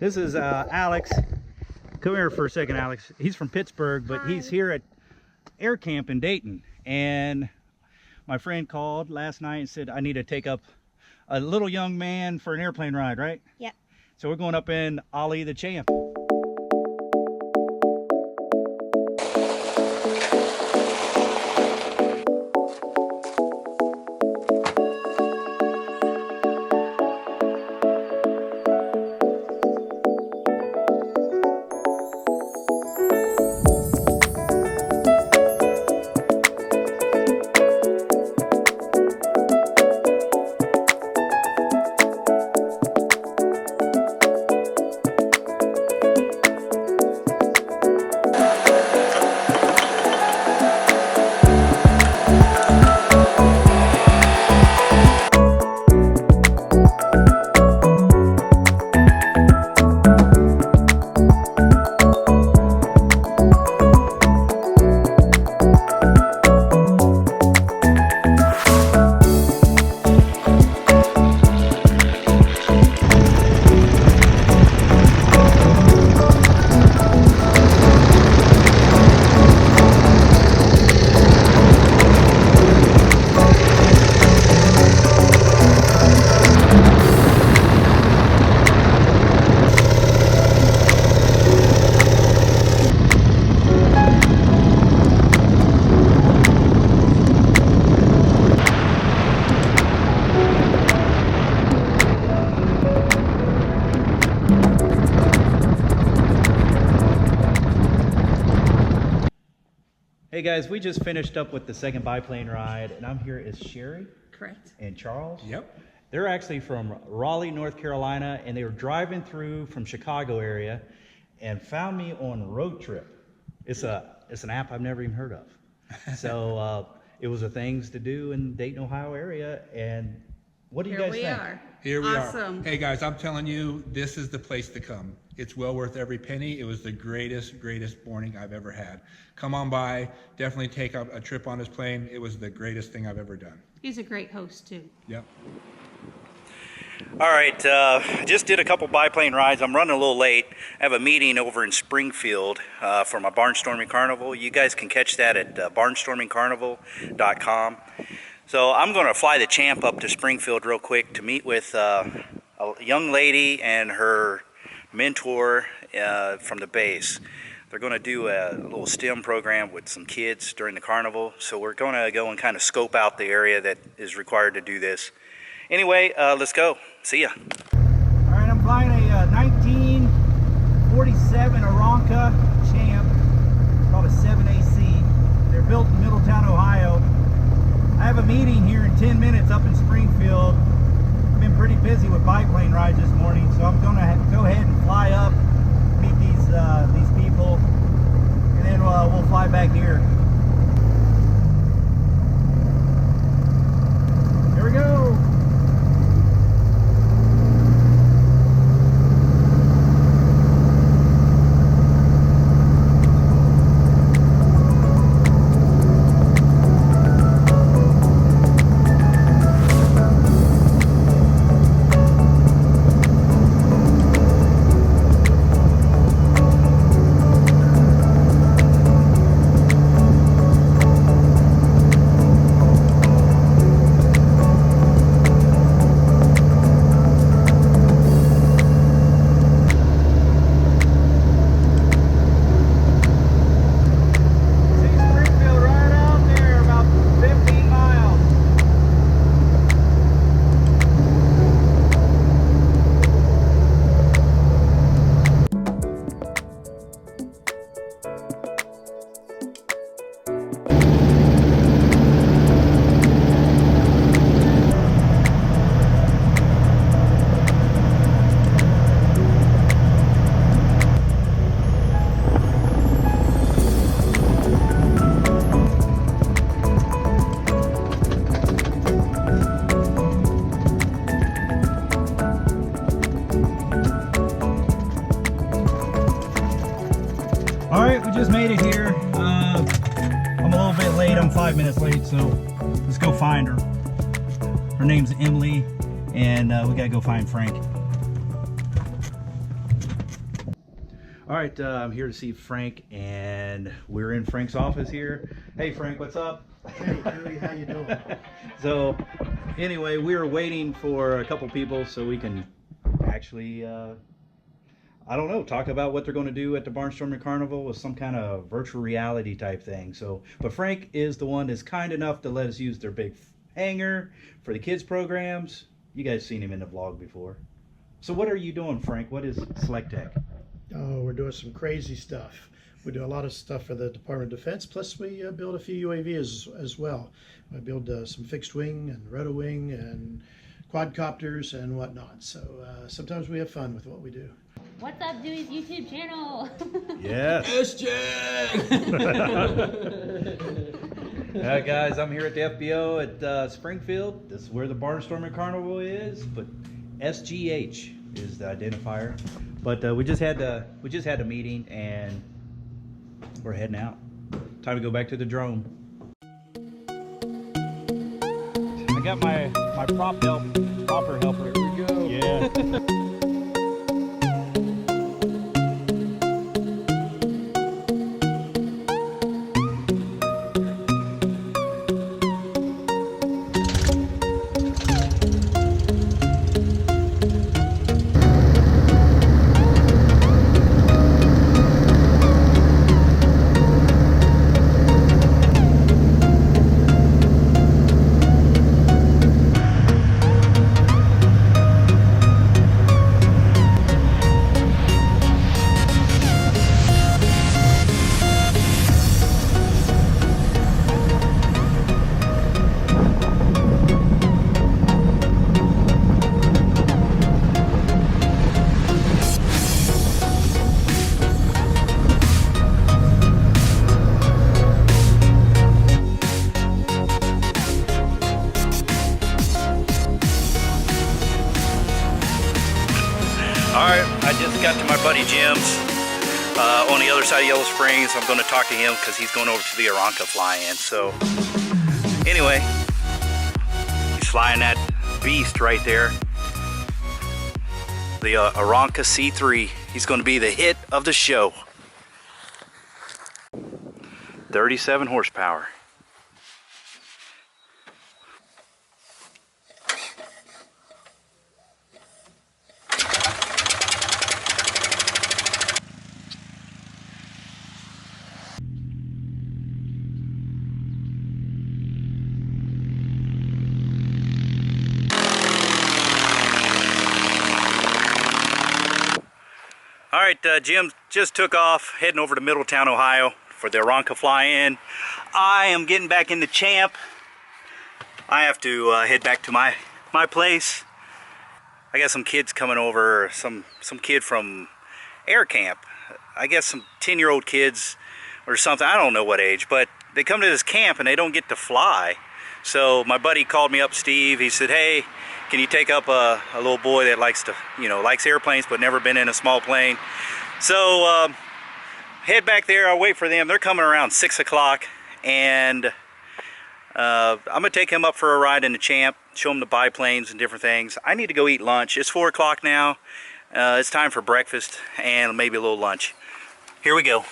This is Alex. Come here for a second, Alex. He's from Pittsburgh, but he's here at Air Camp in Dayton. And my friend called last night and said, I need to take up a little young man for an airplane ride, right? Yep. So we're going up in Ollie the Champ. Hey guys, we just finished up with the second biplane ride, and I'm here is Sherry. Correct. And Charles. Yep. They're actually from Raleigh, North Carolina, and they were driving through from Chicago area and found me on Road Trip. It's an app I've never even heard of. So it was a things to do in Dayton, Ohio area. And what do you guys think? Here we are. Awesome. Hey guys, I'm telling you, this is the place to come. It's well worth every penny. It was the greatest morning I've ever had. Come on by, definitely take a trip on this plane. It was the greatest thing I've ever done. He's a great host too. Yep. All right, just did a couple biplane rides. I'm running a little late. I have a meeting over in Springfield for my barnstorming carnival. You guys can catch that at barnstormingcarnival.com. So I'm going to fly the Champ up to Springfield real quick to meet with a young lady and her mentor from the base. They're going to do a little STEM program with some kids during the carnival. So we're going to go and kind of scope out the area that is required to do this. Anyway, let's go. See ya. All right, I'm flying a 1947 Aronca Champ. It's called a 7AC. They're built in Middletown, Ohio. I have a meeting here in 10 minutes up in Springfield. I've been pretty busy with biplane rides this morning, so I'm going to go ahead and fly up, meet these people, and then we'll fly back here. Here we go. All right, we just made it here. I'm a little bit late. I'm 5 minutes late, so let's go find her. Her name's Emily, and we gotta go find Frank. All right, I'm here to see Frank, and we're in Frank's office here. Hey, Frank, what's up? Hey, Dewey, how you doing? So, anyway, we were waiting for a couple people so we can actually, I don't know, talk about what they're going to do at the Barnstorming Carnival with some kind of virtual reality type thing. So, but Frank is the one that's kind enough to let us use their big hangar for the kids programs. You guys seen him in the vlog before. So what are you doing, Frank? What is Select Tech? Oh, we're doing some crazy stuff. We do a lot of stuff for the Department of Defense, plus we build a few UAVs as well. I build some fixed wing and rotor wing and quadcopters and whatnot. So sometimes we have fun with what we do. What's up, Dewey's YouTube channel? Yes. Guys, I'm here at the FBO at Springfield. This is where the Barnstorming Carnival is, but SGH is the identifier. But we just had a meeting and we're heading out. Time to go back to the drone. I got my proper helper. Here we go. Yeah. Alright, I just got to my buddy Jim's on the other side of Yellow Springs. I'm going to talk to him because he's going over to the Aranca fly-in. So, anyway, he's flying that beast right there. The Aranca C3. He's going to be the hit of the show. 37 horsepower. Alright, Jim just took off, heading over to Middletown, Ohio for the Aranca fly-in. I am getting back in the Champ. I have to head back to my place. I got some kids coming over, some kid from air camp. I guess some 10-year-old kids or something, I don't know what age, but they come to this camp and they don't get to fly. So my buddy called me up, Steve. He said, hey, can you take up a little boy that likes to, likes airplanes but never been in a small plane? So head back there. I'll wait for them. They're coming around 6 o'clock, and I'm gonna take him up for a ride in the Champ, show him the biplanes and different things. I need to go eat lunch. It's 4 o'clock now. It's time for breakfast and maybe a little lunch. Here we go.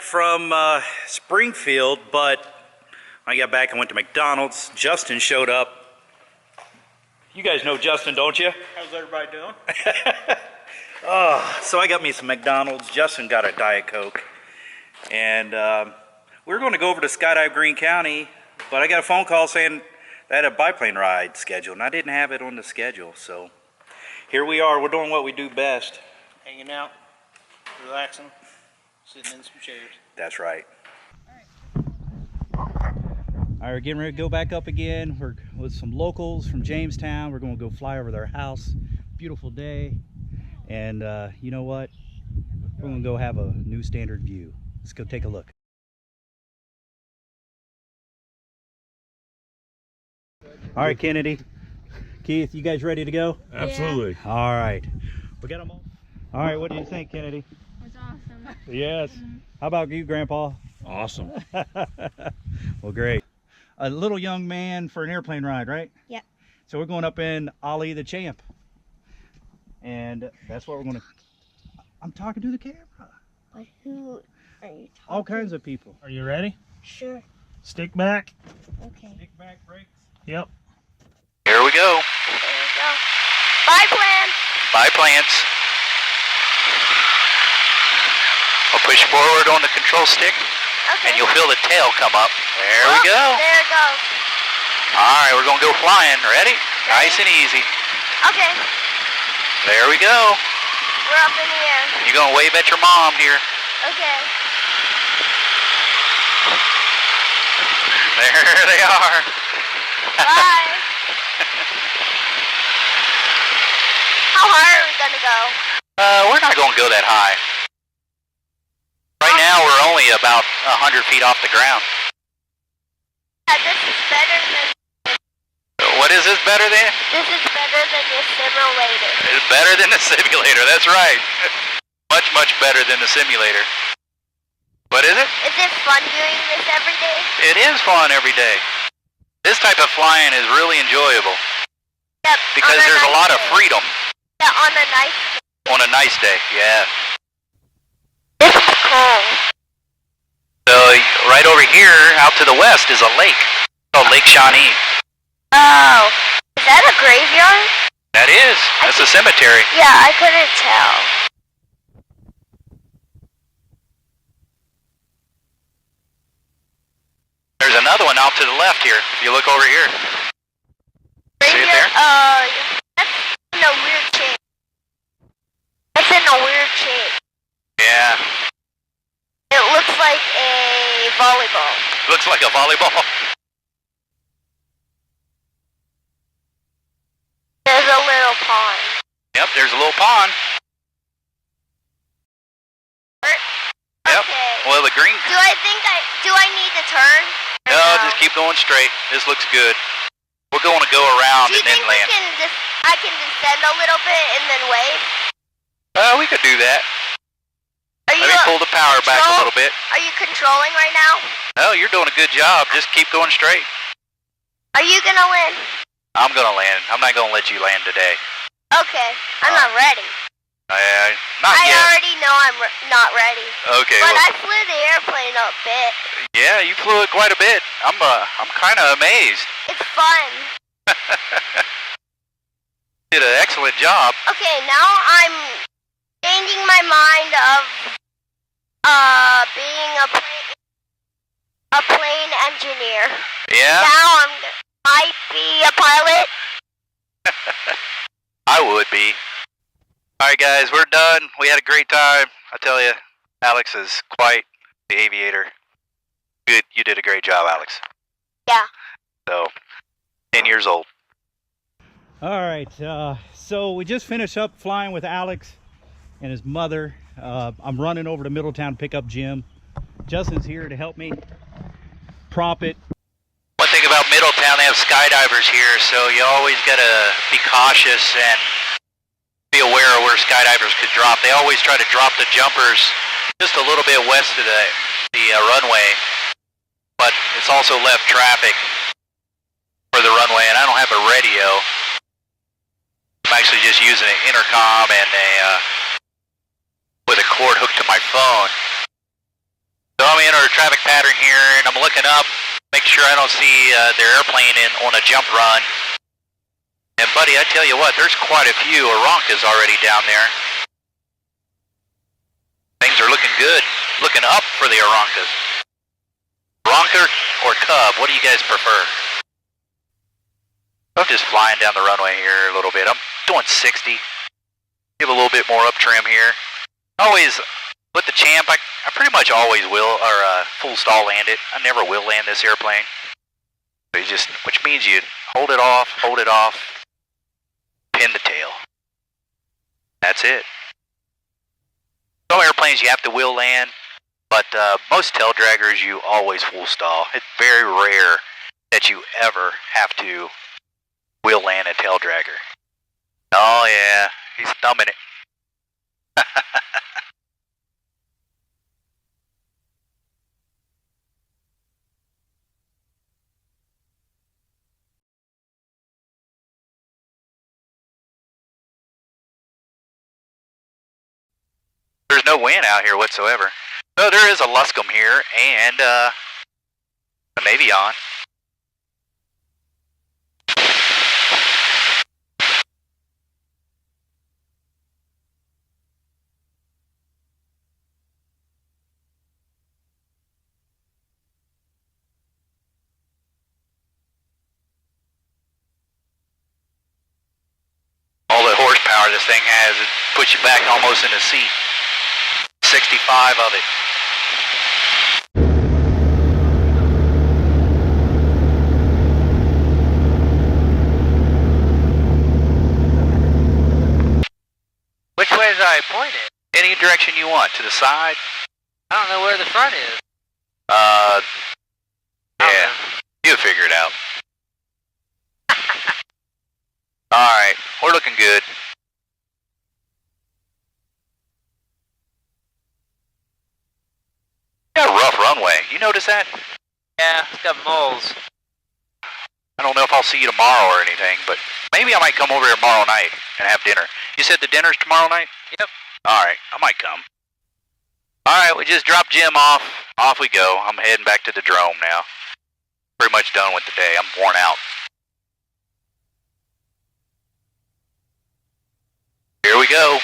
From Springfield, but when I got back, I went to McDonald's. Justin showed up. You guys know Justin, don't you? How's everybody doing? So I got me some McDonald's. Justin got a Diet Coke. And we were going to go over to Skydive Greene County, but I got a phone call saying they had a biplane ride scheduled, and I didn't have it on the schedule. So here we are. We're doing what we do best. Hanging out, relaxing, sitting in some chairs. That's right. All right, we're getting ready to go back up again. We're with some locals from Jamestown. We're going to go fly over their house. beautiful day, and you know what? We're gonna go have a new standard view. Let's go take a look. All right, Kennedy, Keith, you guys ready to go? Absolutely. All right, we got them all. All right, what do you think, Kennedy? It's awesome. Yes. How about you, Grandpa? Awesome. Well, great. A little young man for an airplane ride, right? Yep. So we're going up in Ali the Champ, and that's what we're going to. I'm talking to the camera. But who are you talking All kinds of people. Are you ready? Sure. Stick back. Okay. Kick back brakes. Yep. Here we go. There you go. Biplane. Biplanes. I'll push forward on the control stick, Okay. and you'll feel the tail come up. There we go. There it goes. All right, we're gonna go flying. Ready? Nice and easy. Okay. There we go. We're up in the air. You're gonna wave at your mom here. Okay. There they are. Bye. How high are we gonna go? We're not gonna go that high. Right now, we're only about 100 feet off the ground. Yeah, this is better than. What is this better than? This is better than your simulator. It's better than the simulator. That's right. Much, much better than the simulator. What is it? Is it fun doing this every day? It is fun every day. This type of flying is really enjoyable Yep. because there's a lot of freedom Yeah, on a nice. on a nice day. Yeah. This is cool. So right over here, out to the west, is a lake called Lake Shawnee. Oh, is that a graveyard? That is. That's a cemetery. Yeah, I couldn't tell. There's another one out to the left here. If you look over here. See it there? That's in a weird shape. That's in a weird shape. Yeah. It looks like a volleyball. Looks like a volleyball. There's a little pond. Yep, there's a little pond. Yep. Okay. Well, the green. Do I need to turn? Or No, just keep going straight. This looks good. We're going to go around Do you and then think land. I can descend a little bit and then wave? We could do that. Are you Let me pull the power back a little bit. Are you controlling right now? No, you're doing a good job. Just keep going straight. Are you gonna land? I'm going to land. I'm not going to let you land today. Okay, I'm not ready. Not I yet. already know I'm not ready. Okay. But Well, I flew the airplane a bit. yeah, you flew it quite a bit. I'm kind of amazed. It's fun. Did an excellent job. Okay, now I'm changing my mind of being a plane engineer. Yeah, Now might be a pilot. I would be. All right, guys, we're done. We had a great time. I tell you, Alex is quite the aviator. Good, you did a great job, Alex. Yeah. So, 10 years old. All right, so we just finished up flying with Alex and his mother. I'm running over to Middletown to pick up Jim. Justin's here to help me prop it. One thing about Middletown, they have skydivers here, so you always gotta be cautious and be aware of where skydivers could drop. They always try to drop the jumpers just a little bit west of the runway, but it's also left traffic for the runway, and I don't have a radio. I'm actually just using an intercom and with a cord hooked to my phone. So I'm in our traffic pattern here, and I'm looking up, make sure I don't see their airplane on a jump run. And buddy, I tell you what, there's quite a few Aronkas already down there. Things are looking good. Looking up for the Aronkas. Aronka or Cub, what do you guys prefer? I'm just flying down the runway here a little bit. I'm doing 60. Give a little bit more up trim here. Always, with the Champ, I pretty much always will, or full stall land it. I never will land this airplane. But which means you hold it off, pin the tail. that's it. Some airplanes you have to wheel land, but most taildraggers you always full stall. It's very rare that you ever have to wheel land a taildragger. Oh yeah, he's thumbing it. There's no wind out here whatsoever. No, there is a Luscombe here and a Navion. All the horsepower this thing has, it puts you back almost in the seat. 65 of it. Which way did I point it? Any direction you want. To the side? I don't know where the front is. Yeah. You figure it out. Alright, we're looking good. Got a rough runway. You notice that? Yeah, it's got moles. I don't know if I'll see you tomorrow or anything, but maybe I might come over here tomorrow night and have dinner. You said the dinner's tomorrow night? Yep. Alright, I might come. Alright, we just dropped Jim off. Off we go. I'm heading back to the drome now. Pretty much done with the day. I'm worn out. Here we go.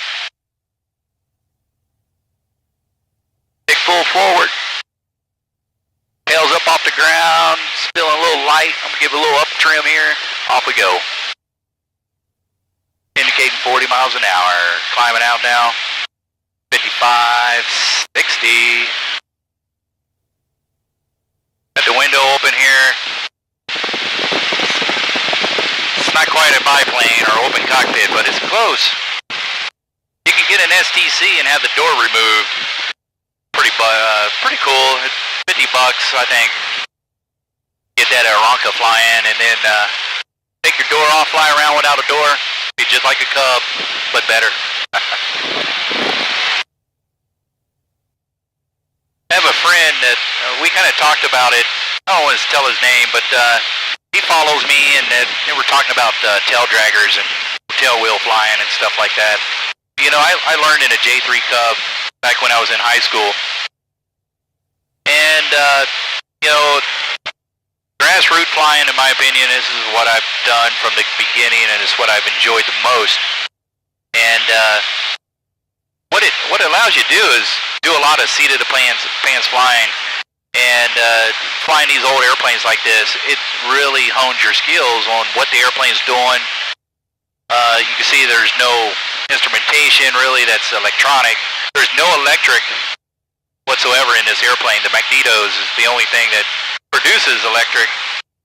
Big full forward. Tails up off the ground. Still a little light. I'm going to give it a little up trim here. Off we go. Indicating 40 miles an hour. Climbing out now. 55, 60. Got the window open here. It's not quite a biplane or open cockpit, but it's close. You can get an STC and have the door removed. Pretty cool. It's $50, I think. Get that Aranca flying, and then take your door off, fly around without a door. Be just like a Cub, but better. I have a friend that we kind of talked about it. I don't want to tell his name, but he follows me, and we're talking about taildraggers and tail wheel flying and stuff like that. You know, I learned in a J3 Cub back when I was in high school. And, you know, grassroots flying, in my opinion, this is what I've done from the beginning, and it's what I've enjoyed the most. And what it allows you to do is do a lot of seat-of-the-pants flying. And flying these old airplanes like this, it really hones your skills on what the airplane's doing. You can see there's no instrumentation really that's electronic. There's no electric whatsoever in this airplane. The magnetos is the only thing that produces electric,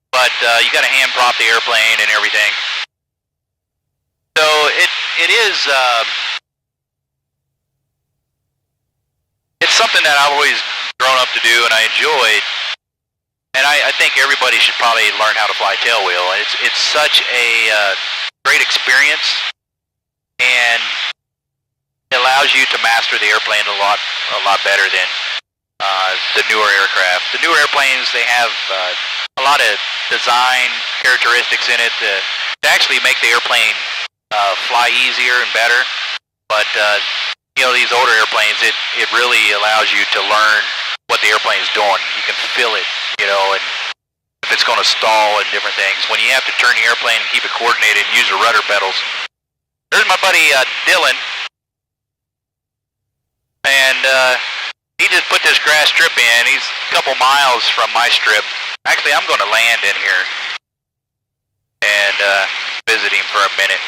but you got to hand prop the airplane and everything. So it is it's something that I've always grown up to do and I enjoyed, and I think everybody should probably learn how to fly tailwheel. It's such a great experience, and it allows you to master the airplane a lot better than the newer aircraft. The newer airplanes, they have a lot of design characteristics in it to actually make the airplane fly easier and better. But you know, these older airplanes, it really allows you to learn what the airplane is doing. You can feel it, you know, and if it's going to stall and different things. When you have to turn the airplane and keep it coordinated and use the rudder pedals. There's my buddy Dylan. And he just put this grass strip in. He's a couple miles from my strip. Actually, I'm going to land in here and visit him for a minute.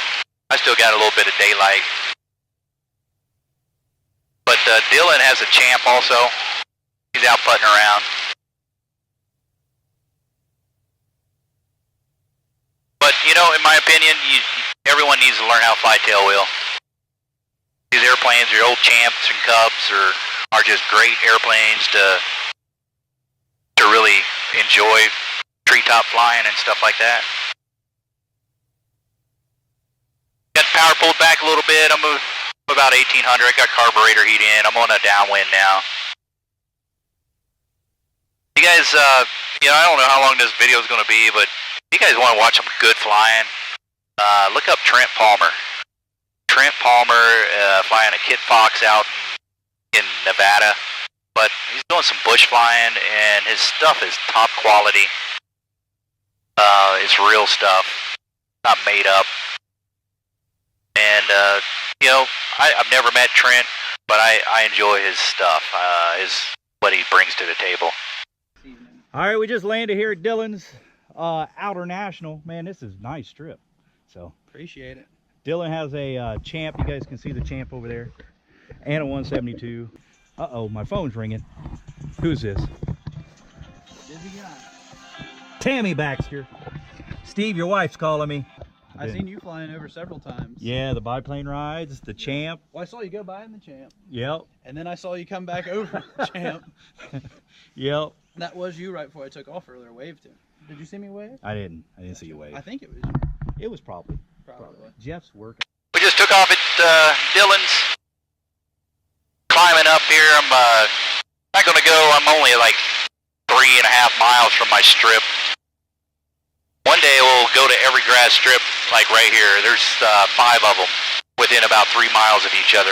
I still got a little bit of daylight. But Dylan has a Champ also. He's out putting around. But, you know, in my opinion, everyone needs to learn how to fly tailwheel. These airplanes, your old Champs and Cubs, are just great airplanes to really enjoy treetop flying and stuff like that. Got the power pulled back a little bit. I'm about 1800. I got carburetor heat in. I'm on a downwind now. You guys, I don't know how long this video is going to be, but if you guys want to watch some good flying, look up Trent Palmer. Trent Palmer flying a Kit Fox out in Nevada, but he's doing some bush flying, and his stuff is top quality. It's real stuff, not made up. And I've never met Trent, but I enjoy his stuff, what he brings to the table. All right, we just landed here at Dillon's Outer National. Man, this is a nice trip. So Appreciate it. Dillon has a Champ. You guys can see the Champ over there, and a 172. Uh-oh, my phone's ringing. Who's this? Busy guy. Tammy Baxter. Steve, your wife's calling me. I've seen you flying over several times. Yeah, the biplane rides, the Champ. Well, I saw you go by in the Champ. Yep. And then I saw you come back over the Champ. Yep. That was you right before I took off earlier. Waved to. Did you see me wave? I didn't see you wave. I think it was you. It was probably. Jeff's working. We just took off at Dillon's. Climbing up here. I'm not going to go. I'm only like 3.5 miles from my strip. One day we'll go to every grass strip like right here. There's 5 of them within about 3 miles of each other.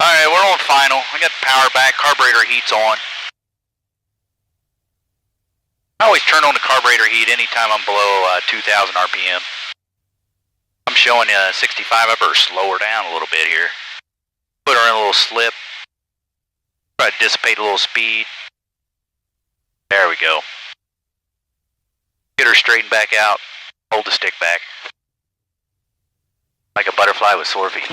Alright, we're on final. I got the power back. Carburetor heat's on. I always turn on the carburetor heat anytime I'm below 2,000 RPM. I'm showing 65. I better slow her down a little bit here. Put her in a little slip. Try to dissipate a little speed. There we go. Get her straightened back out. Hold the stick back. Like a butterfly with sore feet.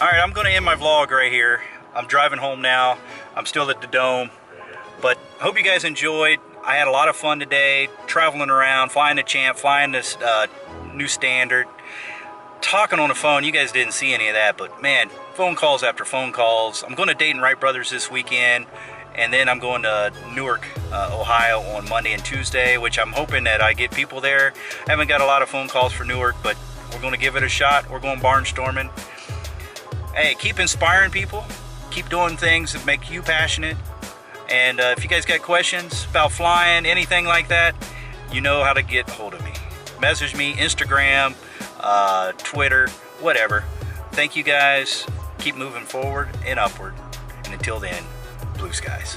Alright, I'm going to end my vlog right here. I'm driving home now. I'm still at the Dome. But I hope you guys enjoyed. I had a lot of fun today, traveling around, flying the Champ, flying this new Standard, talking on the phone. You guys didn't see any of that, but man, phone calls after phone calls. I'm going to Dayton Wright Brothers this weekend, and then I'm going to Newark, Ohio on Monday and Tuesday, which I'm hoping that I get people there. I haven't got a lot of phone calls for Newark, but we're going to give it a shot. We're going barnstorming. Hey, keep inspiring people. Keep doing things that make you passionate. And if you guys got questions about flying, anything like that, you know how to get a hold of me. Message me, Instagram, Twitter, whatever. Thank you guys. Keep moving forward and upward. And until then, blue skies.